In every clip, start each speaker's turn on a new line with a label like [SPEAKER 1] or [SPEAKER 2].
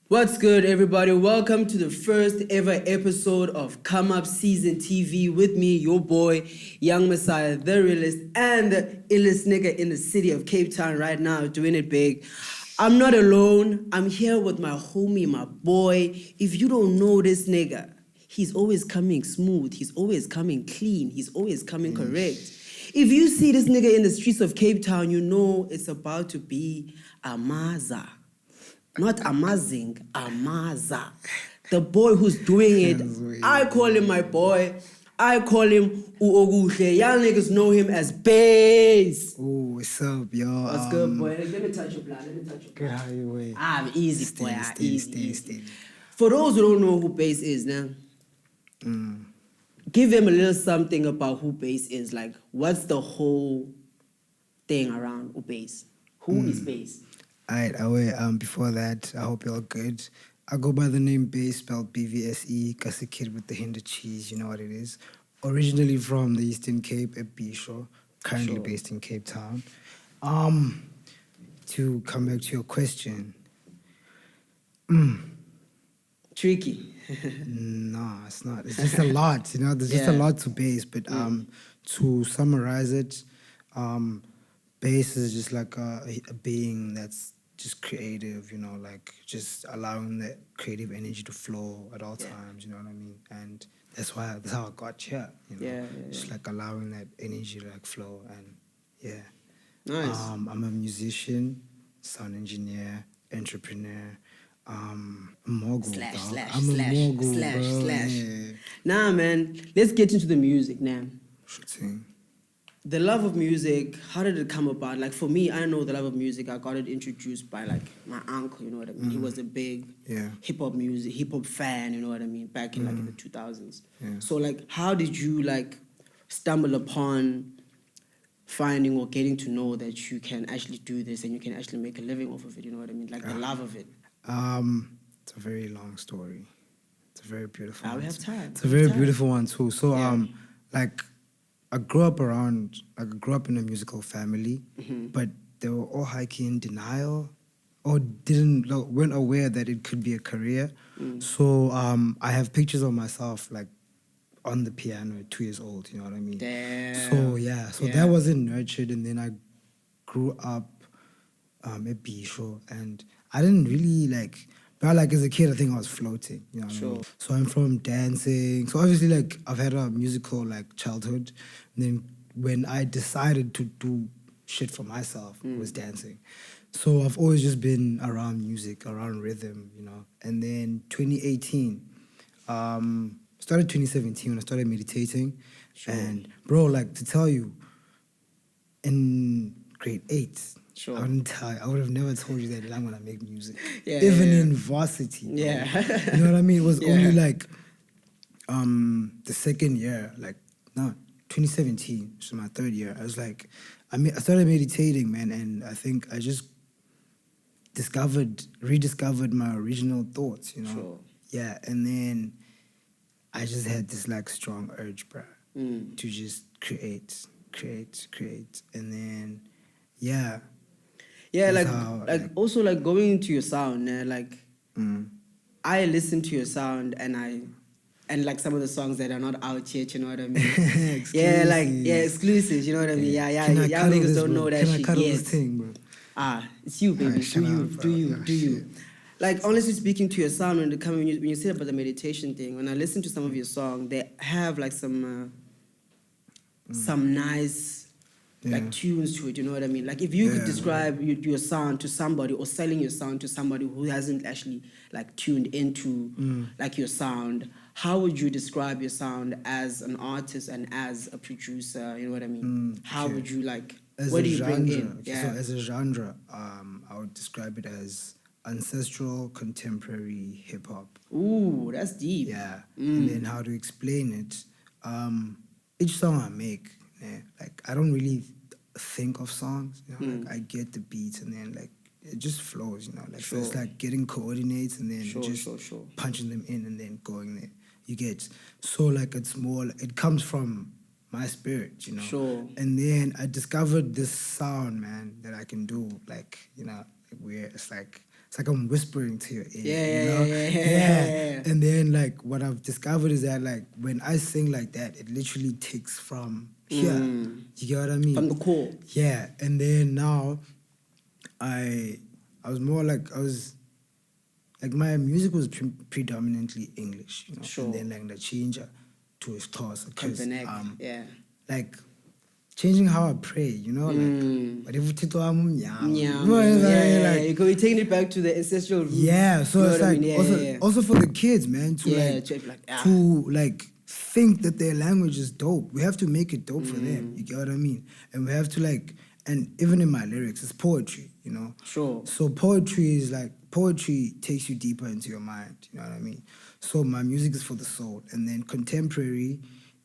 [SPEAKER 1] What's good, everybody? Welcome to the first ever episode of Come Up Season TV with me, your boy, Young Messiah, the realest and the illest nigga in the city of Cape Town right now, doing it big. I'm not alone. I'm here with my homie, my boy. If you don't know this nigga, he's always coming smooth. He's always coming clean. He's always coming correct. If you see this nigga in the streets of Cape Town, you know it's about to be a maza. Not amazing, Amaza. The boy who's doing it. I call him my boy. I call him Uoguhle. Y'all niggas know him as Bvse.
[SPEAKER 2] Oh, what's up, yo?
[SPEAKER 1] What's good, boy? Let me touch your blood.
[SPEAKER 2] Good, how you way?
[SPEAKER 1] I'm easy, boy.
[SPEAKER 2] Stay.
[SPEAKER 1] For those who don't know who Bvse is now, give them a little something about who Bvse is. Like, what's the whole thing around Bvse? Who is Bvse?
[SPEAKER 2] Alright, before that, I hope you're good. I go by the name Bvse, spelled Bvse, cause a kid with the hinder cheese, you know what it is. Originally from the Eastern Cape at Bvse, currently based in Cape Town. To come back to your question.
[SPEAKER 1] Tricky.
[SPEAKER 2] No, it's not. It's just a lot, you know. There's just a lot to Bvse, but to summarize it, Bvse is just like a being that's just creative, you know, like just allowing that creative energy to flow at all times, you know what I mean? And that's how I got here, you know. Just like allowing that energy to like flow and
[SPEAKER 1] Nice.
[SPEAKER 2] I'm a musician, sound engineer, entrepreneur, mogul. I'm a mogul, bro. Yeah.
[SPEAKER 1] Nah, man, let's get into the music now.
[SPEAKER 2] Sure thing.
[SPEAKER 1] The love of music, how did it come about? Like, for me, I know the love of music, I got it introduced by, like, my uncle, you know what I mean? He was a big hip-hop fan, you know what I mean, back in, like, in the 2000s.
[SPEAKER 2] Yeah.
[SPEAKER 1] So, like, how did you, like, stumble upon finding or getting to know that you can actually do this and you can actually make a living off of it, you know what I mean? Like, the love of it.
[SPEAKER 2] It's a very long story. It's a very beautiful one.
[SPEAKER 1] We have time.
[SPEAKER 2] It's a very beautiful one, too. So, like, I grew up in a musical family, but they were all hiking in denial or weren't aware that it could be a career. So I have pictures of myself like on the piano at 2 years old, you know what I mean?
[SPEAKER 1] Damn.
[SPEAKER 2] So that wasn't nurtured, and then I grew up at Bvse, and I didn't really but like as a kid, I think I was floating, you know what I mean? So I'm from dancing. So obviously, like, I've had a musical, like, childhood. And then when I decided to do shit for myself, it was dancing. So I've always just been around music, around rhythm, you know? And then 2018, started 2017 when I started meditating. And, bro, like, to tell you, in grade 8, I wouldn't tell you. I would have never told you that I'm gonna make music. Even in varsity. Bro. You know what I mean? It was only like the second year, 2017, so my third year. I was like, I started meditating, man, and I think I just rediscovered my original thoughts, you know? Yeah, and then I just had this like strong urge, bro, to just create. And then
[SPEAKER 1] also like going into your sound, I listen to your sound and like some of the songs that are not out yet, you know what I mean? Exclusives, you know what I mean? Y'all niggas don't know that shit yet.
[SPEAKER 2] Thing, bro?
[SPEAKER 1] It's you, baby. Do you? Like, honestly speaking to your sound, when you say about the meditation thing, when I listen to some of your songs, they have like some nice like tunes to it, you know what I mean? Like, if you could describe your sound to somebody, or selling your sound to somebody who hasn't actually like tuned into like your sound, how would you describe your sound as an artist and as a producer? You know what I mean? How would you like? What do you bring in?
[SPEAKER 2] So as a genre, I would describe it as ancestral contemporary hip hop.
[SPEAKER 1] Ooh, that's deep.
[SPEAKER 2] Yeah, and then how to explain it? Each song I make. Yeah, like I don't really think of songs, you know, like I get the beats and then like it just flows, you know, like so it's like getting coordinates and then punching them in and then going there. You get so like it's more, it comes from my spirit, you know. And then I discovered this sound, man, that I can do, like, you know, like where it's like it's like I'm whispering to your ear.
[SPEAKER 1] Yeah,
[SPEAKER 2] you know?
[SPEAKER 1] yeah.
[SPEAKER 2] And then like what I've discovered is that like when I sing like that, it literally takes from here. You get what I mean?
[SPEAKER 1] From the core.
[SPEAKER 2] Yeah. And then now I was more like my music was predominantly English, you know.
[SPEAKER 1] Sure.
[SPEAKER 2] And then like the change to Xhosa because
[SPEAKER 1] yeah.
[SPEAKER 2] like changing how I pray, you know, like whatever
[SPEAKER 1] You're taking it back to the ancestral roots.
[SPEAKER 2] Yeah, so it's like also for the kids, man, to like think that their language is dope. We have to make it dope for them. You get what I mean? And we have to like, and even in my lyrics, it's poetry, you know.
[SPEAKER 1] Sure.
[SPEAKER 2] So poetry takes you deeper into your mind. You know what I mean? So my music is for the soul, and then contemporary,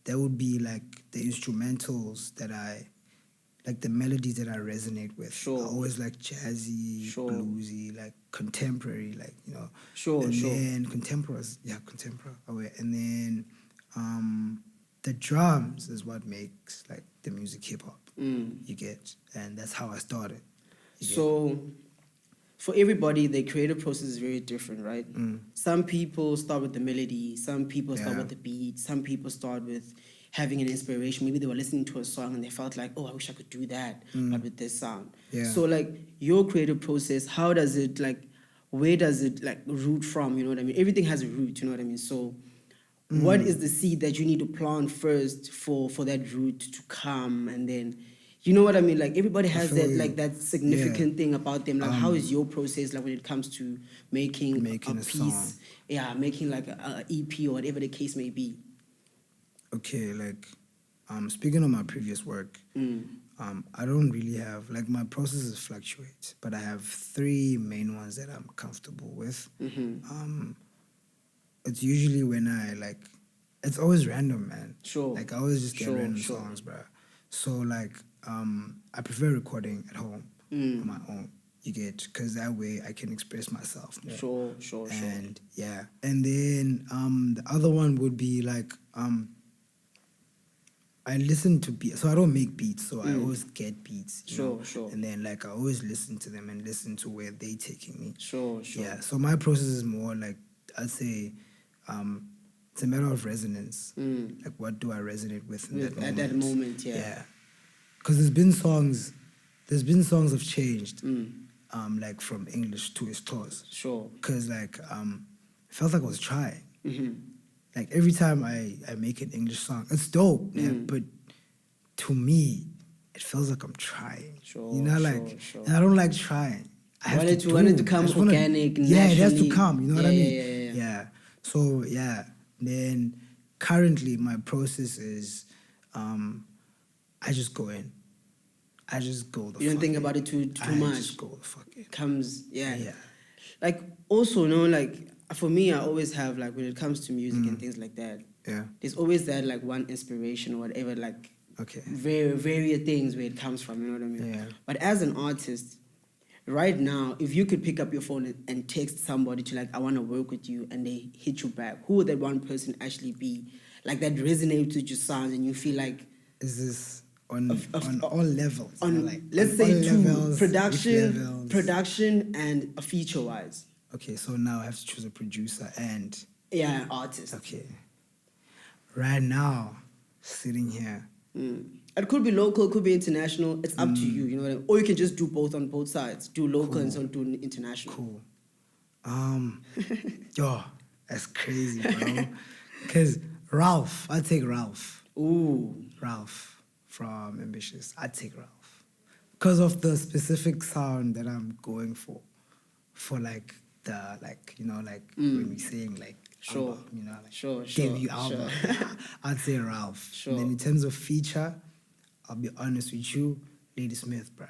[SPEAKER 2] that would be like the instrumentals that like the melodies that I resonate with.
[SPEAKER 1] Sure.
[SPEAKER 2] I always like jazzy, bluesy, like contemporary, like, you know.
[SPEAKER 1] Sure,
[SPEAKER 2] and then contemporary. And then the drums is what makes like the music hip hop. You get, and that's how I started.
[SPEAKER 1] So for everybody, the creative process is very different, right? Some people start with the melody, some people start with the beat, some people start with having an inspiration. Maybe they were listening to a song and they felt like, oh, I wish I could do that, but with this sound.
[SPEAKER 2] Yeah.
[SPEAKER 1] So like your creative process, how does it like, where does it like root from? You know what I mean? Everything has a root, you know what I mean? So what is the seed that you need to plant first for that root to come, and then, you know what I mean? Like everybody has that significant thing about them. Like how is your process like when it comes to making a piece?
[SPEAKER 2] Song.
[SPEAKER 1] Yeah, making like a EP or whatever the case may be.
[SPEAKER 2] Okay, like speaking of my previous work, I don't really have, like, my processes fluctuate, but I have 3 main ones that I'm comfortable with. It's usually when it's always random, man.
[SPEAKER 1] Sure.
[SPEAKER 2] Like I always just get random songs, bro. So like I prefer recording at home on my own. You get, because that way I can express myself more.
[SPEAKER 1] Sure.
[SPEAKER 2] And yeah, and then the other one would be like I listen to beats, so I don't make beats, so I always get beats.
[SPEAKER 1] Sure.
[SPEAKER 2] And then like I always listen to them and listen to where they taking me.
[SPEAKER 1] Sure.
[SPEAKER 2] Yeah, so my process is more like, I'd say, it's a matter of resonance. Like what do I resonate with in that moment?
[SPEAKER 1] At that moment, yeah.
[SPEAKER 2] Yeah, because there's been songs have changed, like from English to Xhosa.
[SPEAKER 1] Sure.
[SPEAKER 2] Because like it felt like I was trying. Like every time I make an English song, it's dope, man. But to me, it feels like I'm trying.
[SPEAKER 1] Sure.
[SPEAKER 2] You know, like, and I don't like trying. I want
[SPEAKER 1] it to come organic, naturally.
[SPEAKER 2] Yeah, it has to come. You know what I mean?
[SPEAKER 1] Yeah.
[SPEAKER 2] So yeah. Then currently my process is, I just go in. I just go the fuck in.
[SPEAKER 1] You don't think about it too much.
[SPEAKER 2] I just go the fuck in.
[SPEAKER 1] Comes, yeah. Like also, like for me, I always have like when it comes to music and things like that.
[SPEAKER 2] Yeah.
[SPEAKER 1] There's always that like one inspiration or whatever, like various things where it comes from. You know what I mean?
[SPEAKER 2] Yeah.
[SPEAKER 1] But as an artist, right now, if you could pick up your phone and text somebody to like, I want to work with you, and they hit you back, who would that one person actually be? Like that resonates with your sounds, and you feel like,
[SPEAKER 2] is this on all levels?
[SPEAKER 1] On
[SPEAKER 2] like,
[SPEAKER 1] let's
[SPEAKER 2] on
[SPEAKER 1] say two
[SPEAKER 2] levels,
[SPEAKER 1] production and a feature wise.
[SPEAKER 2] Okay, so now I have to choose a producer and
[SPEAKER 1] artist.
[SPEAKER 2] Okay. Right now, sitting here.
[SPEAKER 1] It could be local, it could be international. It's up to you, you know what I mean? Or you can just do both on both sides. Do local and do international.
[SPEAKER 2] Cool. Yo, that's crazy, bro. Because Ralph, I'd take Ralph.
[SPEAKER 1] Ooh.
[SPEAKER 2] Ralph from Ambitious. I'd take Ralph. Because of the specific sound that I'm going for. For like the, like, you know, like when we sing like, album, you know, like debut album. I'd say Ralph.
[SPEAKER 1] Sure.
[SPEAKER 2] And then in terms of feature, I'll be honest with you, Lady Smith, bro.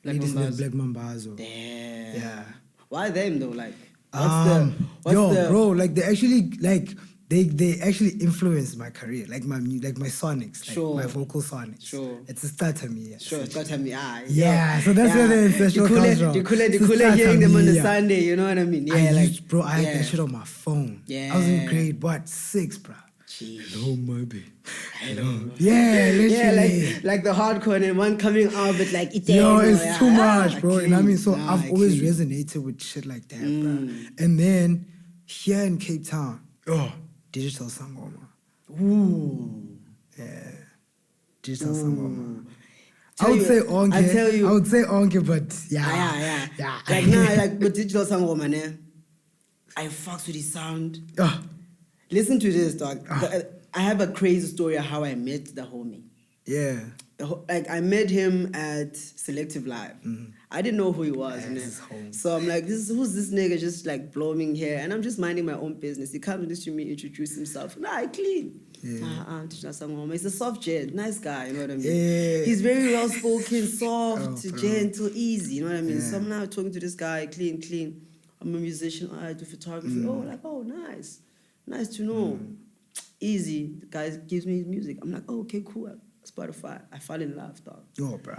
[SPEAKER 2] Lady Smith, Black Mambazo.
[SPEAKER 1] Damn.
[SPEAKER 2] Yeah.
[SPEAKER 1] Why them though? Like,
[SPEAKER 2] bro, like they actually they actually influenced my career, like my sonics, like my vocal sonics.
[SPEAKER 1] Sure.
[SPEAKER 2] It's a start to me.
[SPEAKER 1] Yeah.
[SPEAKER 2] So that's where the ancestral comes from.
[SPEAKER 1] The cooler hearing them on the Sunday, you know what I mean? Yeah,
[SPEAKER 2] I had that shit on my phone.
[SPEAKER 1] Yeah.
[SPEAKER 2] I was in grade 6, bro. Hello, my baby.
[SPEAKER 1] Hello.
[SPEAKER 2] Yeah, literally.
[SPEAKER 1] Yeah, like the hardcore and one coming out, but like
[SPEAKER 2] it's too much, bro. You know what I mean? So
[SPEAKER 1] Nah,
[SPEAKER 2] I've always resonated with shit like that, bro. And then here in Cape Town, digital sangoma.
[SPEAKER 1] Ooh.
[SPEAKER 2] Yeah, digital sangoma.
[SPEAKER 1] I would say
[SPEAKER 2] onke, but yeah.
[SPEAKER 1] Like now, like with digital sangoma, man, I fucks with his sound. Listen to this, dog. I have a crazy story of how I met the homie.
[SPEAKER 2] Yeah.
[SPEAKER 1] Like I met him at Selective Live. I didn't know who he was. So I'm like, who's this nigga just like blowing here? And I'm just minding my own business. He comes to me, introduce himself. Nah, I clean. He's a soft gent, nice guy, you know what I mean?
[SPEAKER 2] Yeah.
[SPEAKER 1] He's very well spoken, soft, gentle, easy, you know what I mean? So I'm now talking to this guy, clean. I'm a musician, I do photography. Nice. Nice to know. Easy. The guy gives me his music. I'm like, okay, cool. Spotify. I fall in love, dog.
[SPEAKER 2] Yo, bro.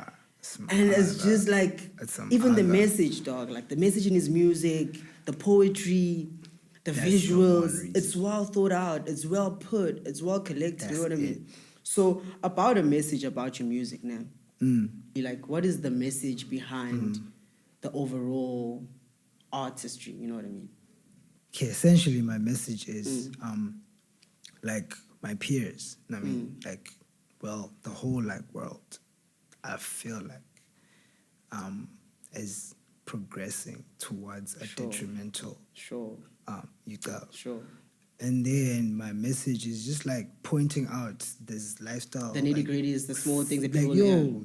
[SPEAKER 1] And it's just like, even the message, dog. Like the message in his music, the poetry, the visuals. It's well thought out. It's well put. It's well collected. You know what I mean? So about a message about your music now. Like, what is the message behind the overall artistry? You know what I mean?
[SPEAKER 2] Okay, essentially my message is like my peers, you know what I mean? Like, well, the whole like world, I feel like is progressing towards a detrimental and then my message is just like pointing out this lifestyle,
[SPEAKER 1] the nitty-gritty is the small things that people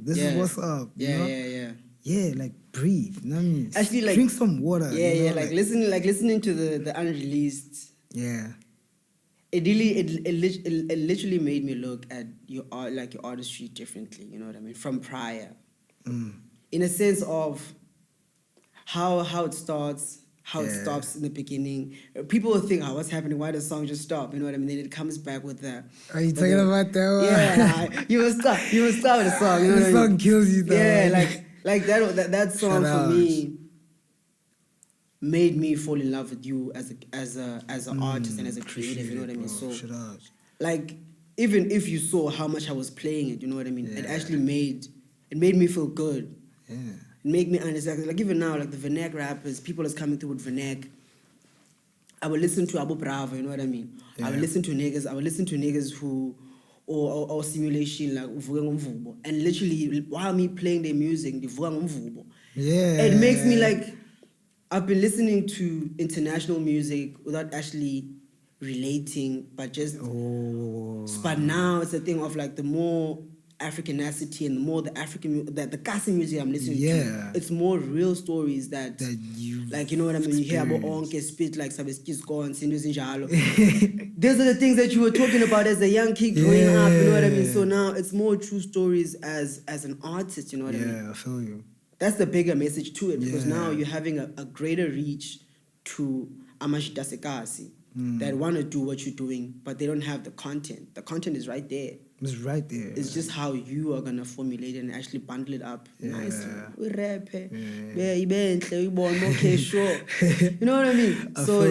[SPEAKER 2] this is what's up, you know? Yeah, like breathe. You know what I mean?
[SPEAKER 1] Actually, like
[SPEAKER 2] drink some water.
[SPEAKER 1] Like listening to the unreleased.
[SPEAKER 2] Yeah.
[SPEAKER 1] It literally made me look at your art, like your artistry differently. You know what I mean? From prior, in a sense of how it starts, how it stops in the beginning. People will think, what's happening? Why does the song just stop? You know what I mean? Then it comes back with the.
[SPEAKER 2] Are you talking about that one?
[SPEAKER 1] Yeah, you must start with the song. You know
[SPEAKER 2] the song kills you, though.
[SPEAKER 1] Yeah, like that song for me made me fall in love with you as an artist and as a creative. You know what I mean? So like, even if you saw how much I was playing it, you know what I mean? It actually made me feel good.
[SPEAKER 2] Yeah.
[SPEAKER 1] It made me understand. Like even now, like the Vernac rappers, people is coming through with Vernac. I would listen to Abu Bravo, you know what I mean? Yeah. I would listen to niggas who or simulation like uvuka ngomvubo. And literally while me playing their music, ndivuka ngomvubo.
[SPEAKER 2] Yeah.
[SPEAKER 1] It makes me like I've been listening to international music without actually relating, but just but now it's a thing of like the more Africanacity and the more the Kasi music I'm listening to, it's more real stories that you like, you know what I mean? You hear about Onke spit like Sabeskis gone, Sindus Njalo. Those are the things that you were talking about as a young kid growing up, you know what I mean? So now it's more true stories as an artist, you know what I mean?
[SPEAKER 2] Yeah, I feel you.
[SPEAKER 1] That's the bigger message to it, because now you're having a greater reach to Amashita Sekasi that want to do what you're doing, but they don't have the content. The content is right there.
[SPEAKER 2] It's right there.
[SPEAKER 1] It's just how you are going to formulate it and actually bundle it up nicely. We rap, you know what I mean? So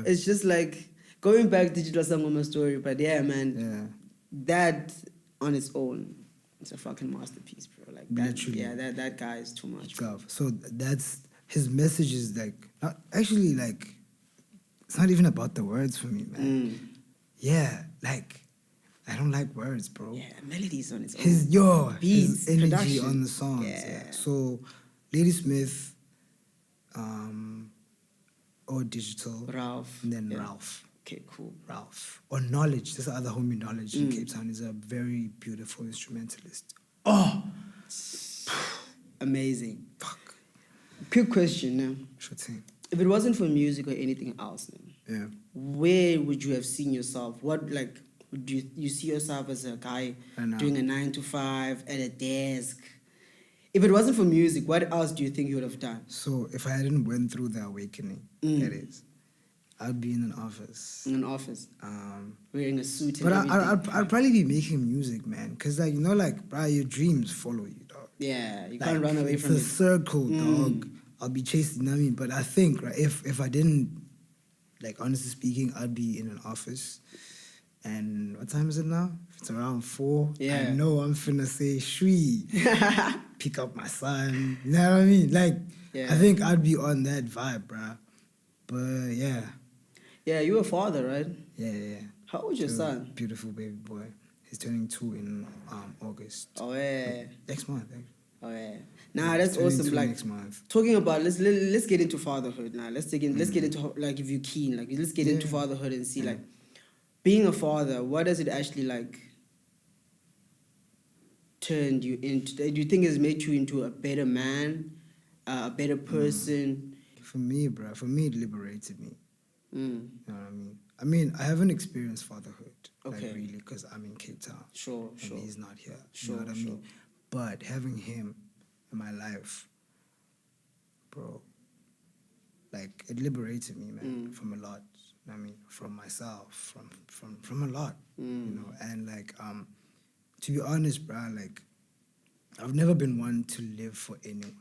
[SPEAKER 1] it's just like going back to Digital Sangoma story, but man, that on its own, it's a fucking masterpiece, bro. Like that, that guy is too much.
[SPEAKER 2] So that's his message is like not actually like it's not even about the words for me, man. Yeah, like I don't like words, bro.
[SPEAKER 1] Yeah, melodies on its own.
[SPEAKER 2] His energy production on the songs. Yeah. So Lady Smith, or Digital,
[SPEAKER 1] Ralph,
[SPEAKER 2] and then Ralph.
[SPEAKER 1] Okay, cool.
[SPEAKER 2] Ralph. Or Knowledge, this other homie Knowledge in Cape Town is a very beautiful instrumentalist.
[SPEAKER 1] Amazing. Fuck. Quick question now.
[SPEAKER 2] Sure thing.
[SPEAKER 1] If it wasn't for music or anything else, where would you have seen yourself? What, like, would you see yourself as a guy doing a 9 to 5 at a desk? If it wasn't for music, what else do you think you would have done?
[SPEAKER 2] So if I hadn't went through the awakening, that is, I'd be in an office.
[SPEAKER 1] In an office? Wearing a suit and
[SPEAKER 2] but
[SPEAKER 1] everything.
[SPEAKER 2] I'd probably be making music, man. Because, like, you know, like, bro, your dreams follow you, dog.
[SPEAKER 1] Yeah, you can't run away from it.
[SPEAKER 2] It's a circle, dog. I'll be chasing, you know what I mean? But I think, right, if I didn't, like, honestly speaking, I'd be in an office And what time is it now? It's around 4.
[SPEAKER 1] Yeah.
[SPEAKER 2] I know I'm finna say shui. Pick up my son. You know what I mean? Like,
[SPEAKER 1] Yeah.
[SPEAKER 2] I think I'd be on that vibe, bruh. But yeah.
[SPEAKER 1] Yeah, you're a father, right?
[SPEAKER 2] Yeah.
[SPEAKER 1] How old's your son?
[SPEAKER 2] Beautiful baby boy. He's turning 2 in August.
[SPEAKER 1] Oh yeah.
[SPEAKER 2] Next month, actually.
[SPEAKER 1] Oh yeah. Nah, that's
[SPEAKER 2] Turning
[SPEAKER 1] awesome.
[SPEAKER 2] 2
[SPEAKER 1] Like
[SPEAKER 2] next month.
[SPEAKER 1] talking about let's get into fatherhood now. Let's get into like if you're keen, like let's get into fatherhood and see like being a father. What does it actually like turned you into? Do you think it's made you into a better man, a better person?
[SPEAKER 2] For me, bruh, it liberated me.
[SPEAKER 1] Mm.
[SPEAKER 2] You know what I mean? I mean, I haven't experienced fatherhood,
[SPEAKER 1] Okay.
[SPEAKER 2] like really, because I'm in Cape Town.
[SPEAKER 1] Sure.
[SPEAKER 2] And he's not here.
[SPEAKER 1] Sure,
[SPEAKER 2] You know what I mean? But having him in my life, bro, like it liberated me, man, from a lot. You know what I mean? From myself, from a lot. You know, and like to be honest, bro, like I've never been one to live for anyone.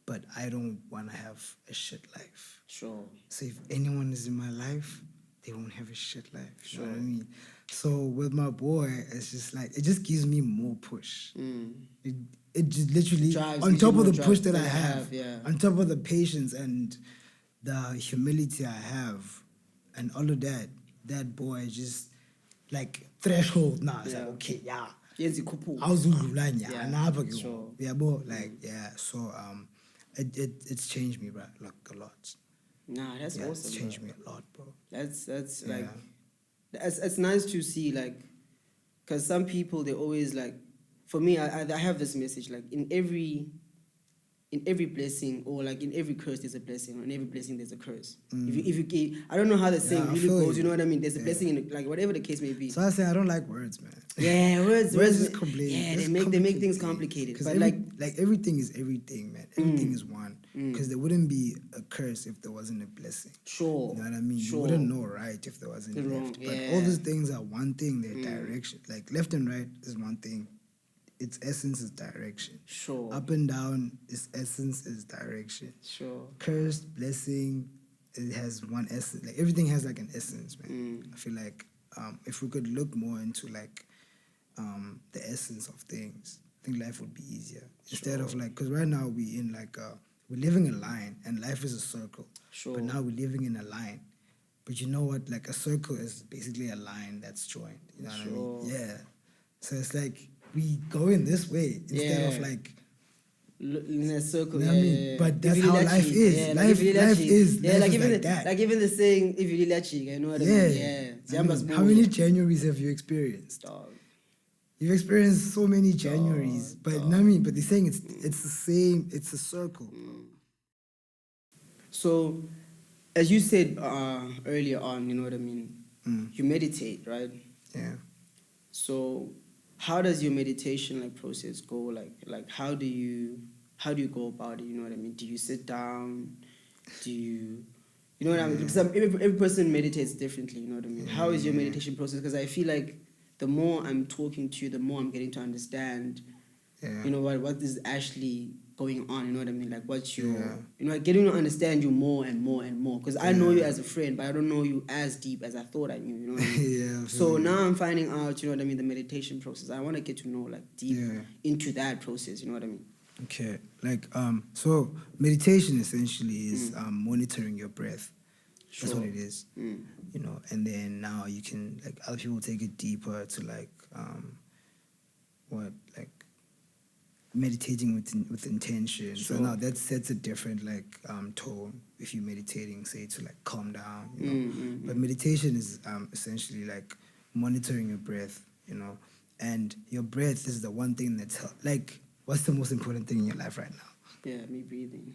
[SPEAKER 2] But I don't want to have a shit life.
[SPEAKER 1] Sure.
[SPEAKER 2] So if anyone is in my life, they won't have a shit life.
[SPEAKER 1] Sure.
[SPEAKER 2] You know what I mean? So with my boy, it's just like, it just gives me more push. It just literally, on top of the push that I have, on top of the patience and the humility I have, and all of that, that boy just like threshold now. It's like, okay, yeah.
[SPEAKER 1] Sure.
[SPEAKER 2] So it's changed me, bro, like a lot.
[SPEAKER 1] Nah, that's awesome.
[SPEAKER 2] It's changed me a lot, bro.
[SPEAKER 1] That's like, it's nice to see, like, because some people, they always like, for me, I have this message, like in every blessing, or like in every curse there's a blessing, or in every blessing there's a curse. If you I don't know how the saying really goes, you know what I mean? There's a blessing in it, like whatever the case may be.
[SPEAKER 2] So I say I don't like words, man.
[SPEAKER 1] Yeah, words
[SPEAKER 2] is complicated.
[SPEAKER 1] Yeah, they make things complicated. But like
[SPEAKER 2] everything is everything, man. Everything is one. Because there wouldn't be a curse if there wasn't a blessing.
[SPEAKER 1] Sure.
[SPEAKER 2] You know what I mean?
[SPEAKER 1] Sure.
[SPEAKER 2] You wouldn't know right if there wasn't left. But all those things are one thing, their direction. Like left and right is one thing. Its essence is direction.
[SPEAKER 1] Sure.
[SPEAKER 2] Up and down, its essence is direction.
[SPEAKER 1] Sure.
[SPEAKER 2] Cursed, blessing, it has one essence. Like everything has like an essence, man. I feel like if we could look more into like the essence of things, I think life would be easier. Instead of like, because right now we're living a line and life is a circle.
[SPEAKER 1] Sure.
[SPEAKER 2] But now we're living in a line. But you know what? Like a circle is basically a line that's joined. You know what I mean? Yeah. So it's like we go in this way instead of like
[SPEAKER 1] in a circle.
[SPEAKER 2] You know what I mean? But that's how life is.
[SPEAKER 1] Yeah,
[SPEAKER 2] life is.
[SPEAKER 1] Yeah,
[SPEAKER 2] life
[SPEAKER 1] like
[SPEAKER 2] is
[SPEAKER 1] even
[SPEAKER 2] like that.
[SPEAKER 1] like even the saying, if you you know what I mean? Yeah.
[SPEAKER 2] I mean, how many Januaries have you experienced?
[SPEAKER 1] Dog.
[SPEAKER 2] You've experienced so many Januaries, but you know what I mean? But they're saying it's the same. It's a circle.
[SPEAKER 1] So, as you said earlier on, you know what I mean? You meditate, right?
[SPEAKER 2] Yeah.
[SPEAKER 1] So, how does your meditation process go? Like how do you go about it? You know what I mean? Do you sit down? Do you know what I mean? Because every person meditates differently. You know what I mean? How is your meditation process? Because I feel like the more I'm talking to you, the more I'm getting to understand. You know what is actually going on, you know what I mean? Like what getting to understand you more and more and more. Because I know you as a friend, but I don't know you as deep as I thought I knew, you know what I mean? So now I'm finding out, you know what I mean, the meditation process. I want to get to know deep into that process, you know what I mean?
[SPEAKER 2] Okay. So meditation essentially is monitoring your breath. That's what it is. You know, and then now you can, other people take it deeper to meditating with intention. So now that sets a different tone if you're meditating, say, to calm down, you know. But meditation is essentially monitoring your breath, you know. And your breath is the one thing that's what's the most important thing in your life right now?
[SPEAKER 1] Yeah, me breathing.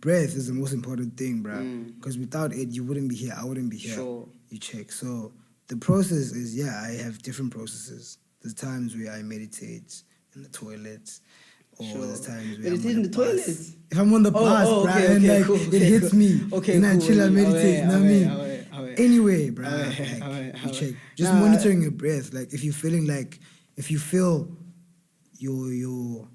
[SPEAKER 2] Breath is the most important thing, bro. Because without it, you wouldn't be here. I wouldn't be here.
[SPEAKER 1] Sure.
[SPEAKER 2] You check. So the process is, I have different processes. There's times where I meditate in the toilet. Or there's times where
[SPEAKER 1] meditate in the toilet?
[SPEAKER 2] If I'm on the bus, bro, and it hits me. And I chill and meditate. You know what I mean? Anyway, bro, you check. Just monitoring your breath. If you're feeling if you feel you're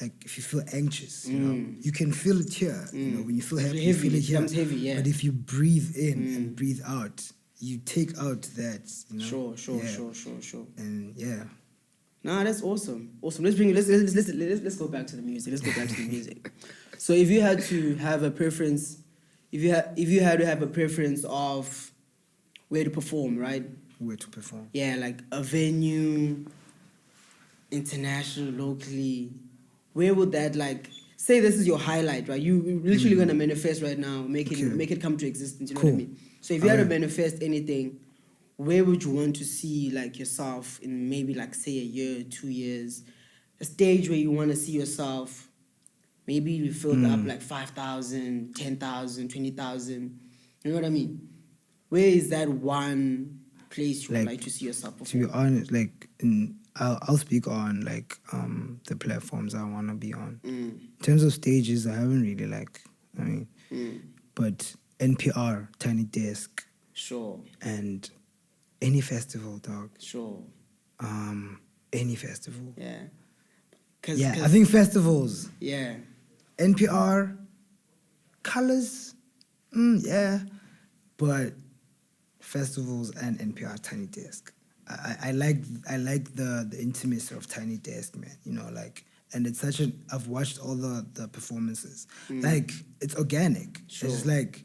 [SPEAKER 2] if you feel anxious, you know, you can feel it here. You know, when you feel happy, you feel it here.
[SPEAKER 1] Heavy, yeah.
[SPEAKER 2] But if you breathe in and breathe out, you take out that, you know.
[SPEAKER 1] Sure.
[SPEAKER 2] And yeah.
[SPEAKER 1] Nah, that's awesome. Awesome. Let's go back to the music. Let's go back to the music. So if you had to have a preference, if you had to have a preference of where to perform, right?
[SPEAKER 2] Where to perform.
[SPEAKER 1] Yeah, like a venue, international, locally. Where would that, like, say this is your highlight, right? You literally gonna manifest right now, make it come to existence. You know what I mean? So if you had to manifest anything, where would you want to see like yourself in maybe like say a year, 2 years, a stage where you want to see yourself? Maybe you filled up like 5,000, 10,000, 20,000. You know what I mean? Where is that one place you would like to see yourself perform?
[SPEAKER 2] To be honest, like I'll speak on like the platforms I want to be on. In terms of stages, I haven't really but NPR, Tiny Desk,
[SPEAKER 1] sure,
[SPEAKER 2] and any festival, dog.
[SPEAKER 1] Sure.
[SPEAKER 2] Any festival.
[SPEAKER 1] Yeah.
[SPEAKER 2] I think festivals.
[SPEAKER 1] Yeah.
[SPEAKER 2] NPR, Colors, yeah, but festivals and NPR Tiny Desk. I like the intimacy of Tiny Desk, man. You know, like, and it's such a. I've watched all the performances. Like, it's organic. Sure. It's just like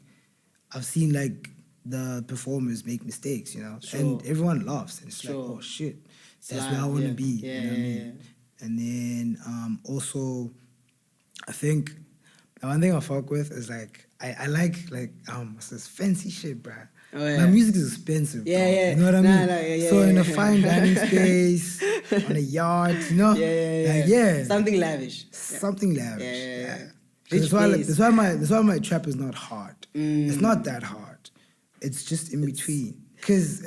[SPEAKER 2] I've seen like the performers make mistakes, you know, and everyone laughs, and it's like, oh shit, that's where I want to be.
[SPEAKER 1] Yeah,
[SPEAKER 2] you know what I mean? And then also, I think the one thing I fuck with is like I like what's this fancy shit, bruh. Oh, yeah. My music is expensive.
[SPEAKER 1] Yeah.
[SPEAKER 2] You know what I mean? So in a fine dining space, on a yacht, you know?
[SPEAKER 1] Something lavish.
[SPEAKER 2] Something lavish. Yeah. That's why my trap is not hard. It's not that hard. It's just in between. Because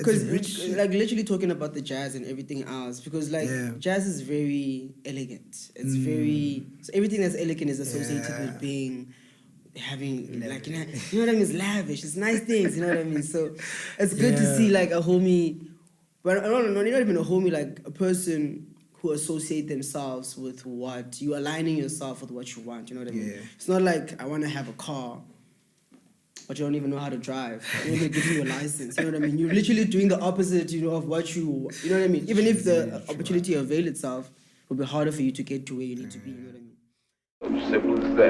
[SPEAKER 1] like literally talking about the jazz and everything else, because like jazz is very elegant. It's very, so everything that's elegant is associated with being, having like, you know what I mean? It's lavish. It's nice things. You know what I mean? So it's good to see like a homie, but I don't know, not even a homie, like a person who associate themselves with what you aligning yourself with what you want. You know what I mean? It's not like I want to have a car, but you don't even know how to drive. You're even getting your license. You know what I mean? You're literally doing the opposite, you know, of what you know what I mean? Even if the opportunity avail itself, it will be harder for you to get to where you need to be. You know what I mean?
[SPEAKER 3] Simple as that.